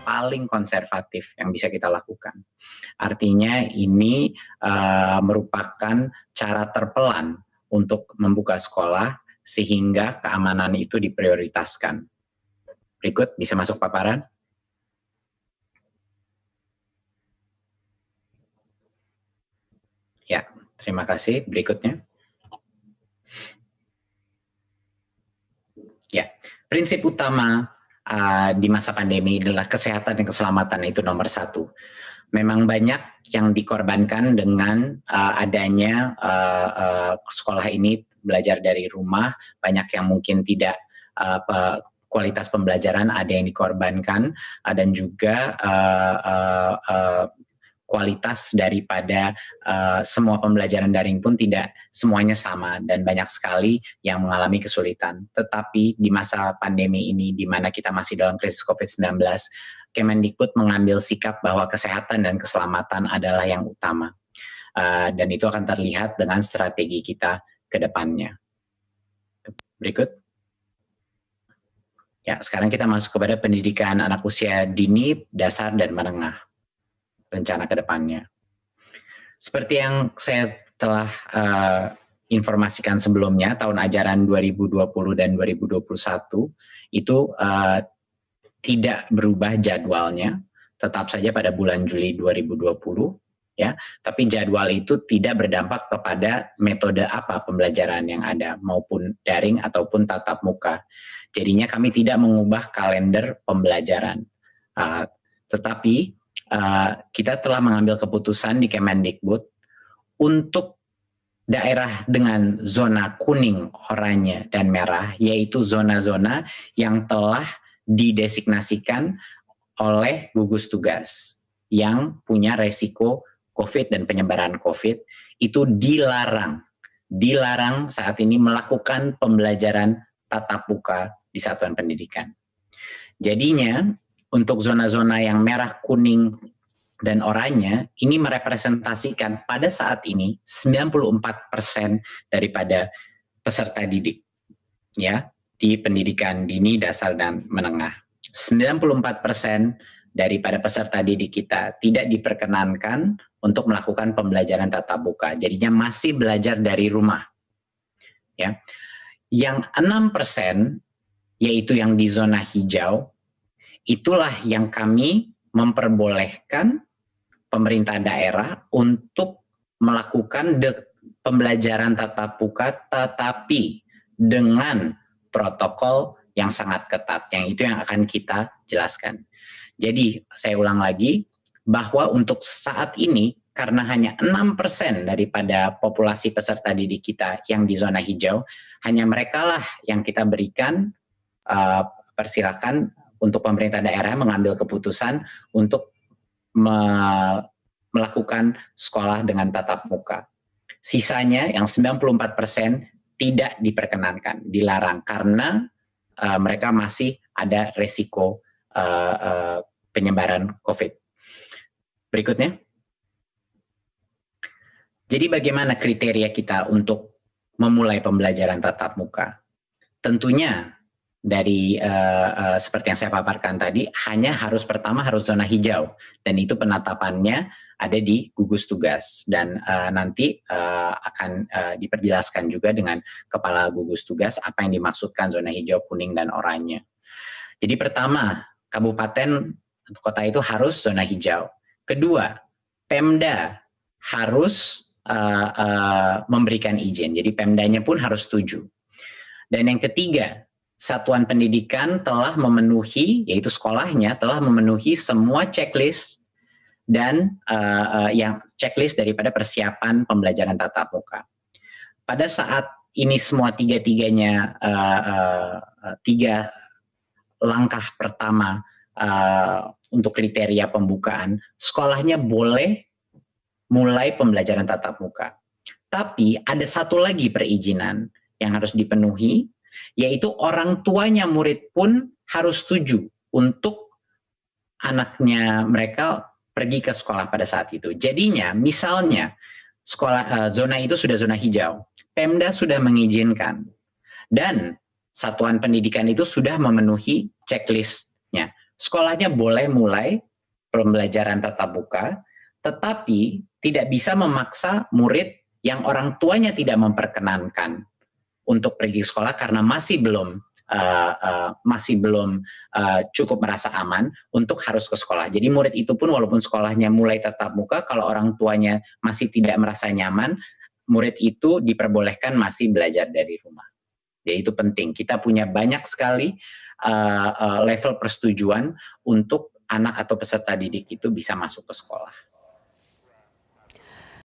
paling konservatif yang bisa kita lakukan. Artinya ini merupakan cara terpelan untuk membuka sekolah sehingga keamanan itu diprioritaskan. Berikut bisa masuk paparan. Ya, terima kasih. Berikutnya. Ya, prinsip utama di masa pandemi adalah kesehatan dan keselamatan, itu nomor satu. Memang banyak yang dikorbankan dengan adanya sekolah ini belajar dari rumah, banyak yang mungkin tidak kualitas pembelajaran ada yang dikorbankan, dan juga kualitas daripada semua pembelajaran daring pun tidak semuanya sama dan banyak sekali yang mengalami kesulitan. Tetapi di masa pandemi ini, di mana kita masih dalam krisis COVID-19, Kemendikbud mengambil sikap bahwa kesehatan dan keselamatan adalah yang utama. Dan itu akan terlihat dengan strategi kita ke depannya. Berikut. Ya, sekarang kita masuk kepada pendidikan anak usia dini, dasar, dan menengah. Rencana ke depannya. Seperti yang saya telah informasikan sebelumnya, tahun ajaran 2020 dan 2021 itu tidak berubah jadwalnya, tetap saja pada bulan Juli 2020, ya. Tapi jadwal itu tidak berdampak kepada metode apa pembelajaran yang ada, maupun daring ataupun tatap muka. Jadinya kami tidak mengubah kalender pembelajaran, tetapi kita telah mengambil keputusan di Kemendikbud untuk daerah dengan zona kuning, oranye, dan merah, yaitu zona-zona yang telah didesignasikan oleh gugus tugas yang punya resiko COVID dan penyebaran COVID, itu dilarang saat ini melakukan pembelajaran tatap muka di satuan pendidikan. Jadinya, untuk zona-zona yang merah, kuning, dan oranye, ini merepresentasikan pada saat ini 94% daripada peserta didik, ya, di pendidikan dini, dasar, dan menengah. 94% daripada peserta didik kita tidak diperkenankan untuk melakukan pembelajaran tatap muka. Jadinya masih belajar dari rumah. Ya. Yang 6%, yaitu yang di zona hijau, itulah yang kami memperbolehkan pemerintah daerah untuk melakukan pembelajaran tatap muka, tetapi dengan protokol yang sangat ketat, yang itu yang akan kita jelaskan. Jadi, saya ulang lagi, bahwa untuk saat ini, karena hanya 6% daripada populasi peserta didik kita yang di zona hijau, hanya mereka lah yang kita berikan persilakan untuk pemerintah daerah mengambil keputusan untuk melakukan sekolah dengan tatap muka. Sisanya yang 94% tidak diperkenankan, dilarang karena mereka masih ada resiko penyebaran COVID. Berikutnya. Jadi bagaimana kriteria kita untuk memulai pembelajaran tatap muka? Tentunya dari seperti yang saya paparkan tadi, hanya pertama harus zona hijau, dan itu penetapannya ada di gugus tugas, dan nanti akan diperjelaskan juga dengan kepala gugus tugas apa yang dimaksudkan zona hijau, kuning, dan oranye. Jadi pertama, kabupaten kota itu harus zona hijau. Kedua, Pemda harus memberikan izin, jadi Pemdanya pun harus setuju. Dan yang ketiga, satuan pendidikan telah memenuhi, yaitu sekolahnya telah memenuhi semua checklist dan yang checklist daripada persiapan pembelajaran tatap muka. Pada saat ini semua tiga-tiganya, tiga langkah pertama untuk kriteria pembukaan, sekolahnya boleh mulai pembelajaran tatap muka. Tapi ada satu lagi perizinan yang harus dipenuhi, yaitu orang tuanya murid pun harus setuju untuk anaknya mereka pergi ke sekolah pada saat itu. Jadinya, misalnya sekolah zona itu sudah zona hijau, Pemda sudah mengizinkan, dan satuan pendidikan itu sudah memenuhi checklistnya, sekolahnya boleh mulai pembelajaran tatap muka, tetapi tidak bisa memaksa murid yang orang tuanya tidak memperkenankan untuk pergi ke sekolah karena masih belum cukup merasa aman untuk harus ke sekolah. Jadi murid itu pun walaupun sekolahnya mulai tatap muka, kalau orang tuanya masih tidak merasa nyaman, murid itu diperbolehkan masih belajar dari rumah. Jadi itu penting. Kita punya banyak sekali level persetujuan untuk anak atau peserta didik itu bisa masuk ke sekolah.